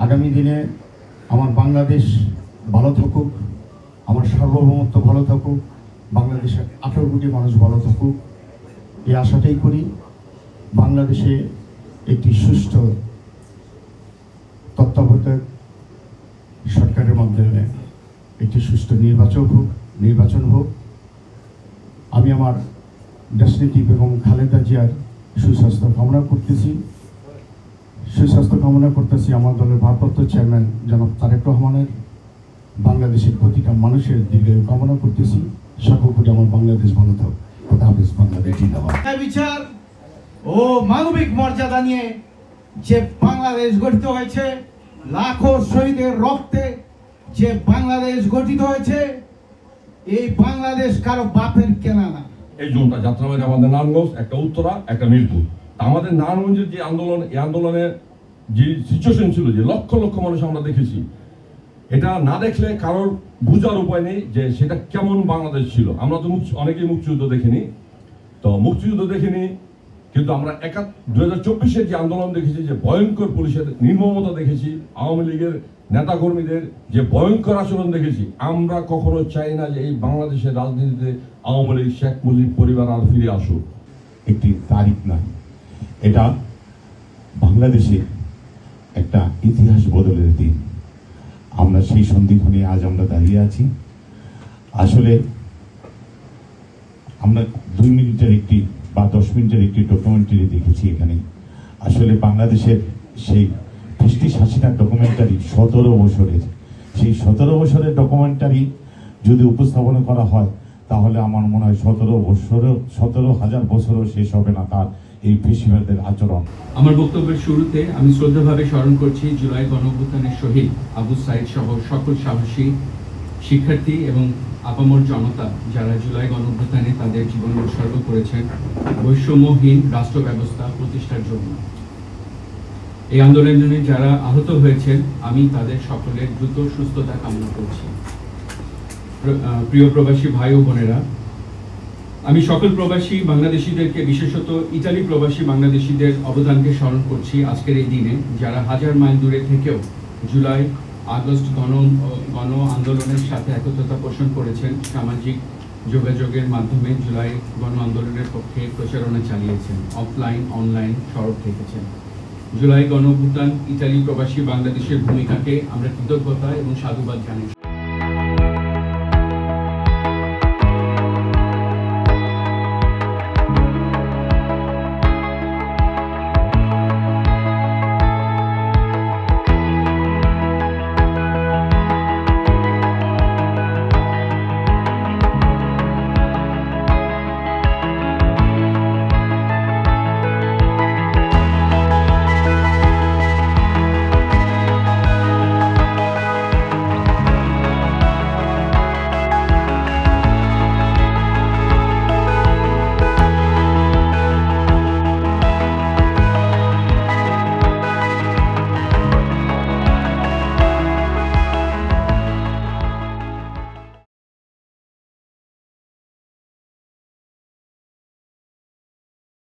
আগামী দিনে আমার বাংলাদেশ ভালো থাকুক, আমার সার্বভৌমত্ব ভালো থাকুক, বাংলাদেশের 18 কোটি মানুষ ভালো থাকুক, এই আশাটাই করি। বাংলাদেশে একটি সুষ্ঠু তত্ত্বাবধায়ক সরকারের মাধ্যমে একটি সুষ্ঠু নির্বাচন হোক। আমি আমার দেশনীতি এবং খালেদা জিয়ার সুস্বাস্থ্য কামনা করতেছি। আমার দলের ভারপ্রাপ্ত চেয়ারম্যান জনাব তারেক রহমানের, বাংলাদেশের প্রতিটা মানুষের দীর্ঘায়ু কামনা করতেছি। সর্বোপরি আমার বাংলাদেশ ভালো থাক। খোদা হাফেজ। বাংলাদেশ জিন্দাবাদ। বিচার ও মানবিক মর্যাদা নিয়ে যে বাংলাদেশ গঠিত হয়েছে, লাখো শহীদের রক্তে যে বাংলাদেশ গঠিত হয়েছে, এই বাংলাদেশ কারো বাপের কেনা না। এই জোনটা যাত্রাবাড়ি আমাদের নারায়ণগঞ্জ, একটা উত্তরা, একটা মিরপুর। আমাদের নারায়ণগঞ্জের যে আন্দোলন, এই আন্দোলনের যে সিচুয়েশন ছিল, যে লক্ষ লক্ষ মানুষ আমরা দেখেছি, এটা না দেখলে কারোর বোঝার উপায় নেই যে সেটা কেমন বাংলাদেশ ছিল। আমরা তো অনেকেই মুক্তিযুদ্ধ দেখিনি, কিন্তু আমরা 2024-এর যে আন্দোলন দেখেছি, যে ভয়ঙ্কর পুলিশের নির্মমতা দেখেছি, আওয়ামী লীগের নেতাকর্মীদের যে ভয়ঙ্কর আচরণ দেখেছি। আমরা কখনো চাই না যে এই বাংলাদেশের রাজনীতিতে আওয়ামী লীগ, শেখ মুজিব পরিবার আর ফিরে আসুক। একটি তারিখ না, এটা বাংলাদেশে একটা ইতিহাস বদলের দিন। আমরা সেই সন্ধিক্ষণে আজ আমরা দাঁড়িয়ে আছি। আসলে আমরা 2 মিনিটের একটি বা 10 মিনিটের একটি ডকুমেন্টারি দেখেছি এখানে। আসলে বাংলাদেশের সেই 50-60টা ডকুমেন্টারি 17 বছরের, সেই 17 বছরের ডকুমেন্টারি যদি উপস্থাপনা করা হয়, তাহলে আমার মনে হয় 17,000 বছরও শেষ হবে না তার এই ফেসিবাদের আচরণ। আমার বক্তব্যের শুরুতে আমি শ্রদ্ধাভাবে স্মরণ করছি জুলাই গণঅভ্যুত্থানের শহীদ আবু সাইদ সহ সকল সাহসী শিক্ষার্থী এবং আপামর জনতা যারা জুলাই গণঅভ্যুত্থানে তাদের জীবন উৎসর্গ করেছেন বৈষম্যহীন রাষ্ট্র ব্যবস্থা প্রতিষ্ঠার জন্য। এই আন্দোলনে যারা আহত হয়েছেন, আমি তাদের সকলের দ্রুত সুস্থতা কামনা করছি। প্রিয় প্রবাসী ভাই ও বোনেরা, আমি সকল প্রবাসী বাংলাদেশিদেরকে, বিশেষত ইতালি প্রবাসী বাংলাদেশিদের অবদানকে স্মরণ করছি আজকের এই দিনে, যারা হাজার মাইল দূরে থেকেও জুলাই আগস্ট গণ আন্দোলনের সাথে একত্রতা পোষণ করেছেন, সামাজিক যোগাযোগের মাধ্যমে জুলাই গণ আন্দোলনের পক্ষে প্রচারণা চালিয়েছেন, অফলাইন অনলাইন সরব থেকেছেন। জুলাই গণ অভ্যুত্থান ইতালি প্রবাসী বাংলাদেশের ভূমিকাকে আমরা কৃতজ্ঞতা এবং সাধুবাদ জানাই।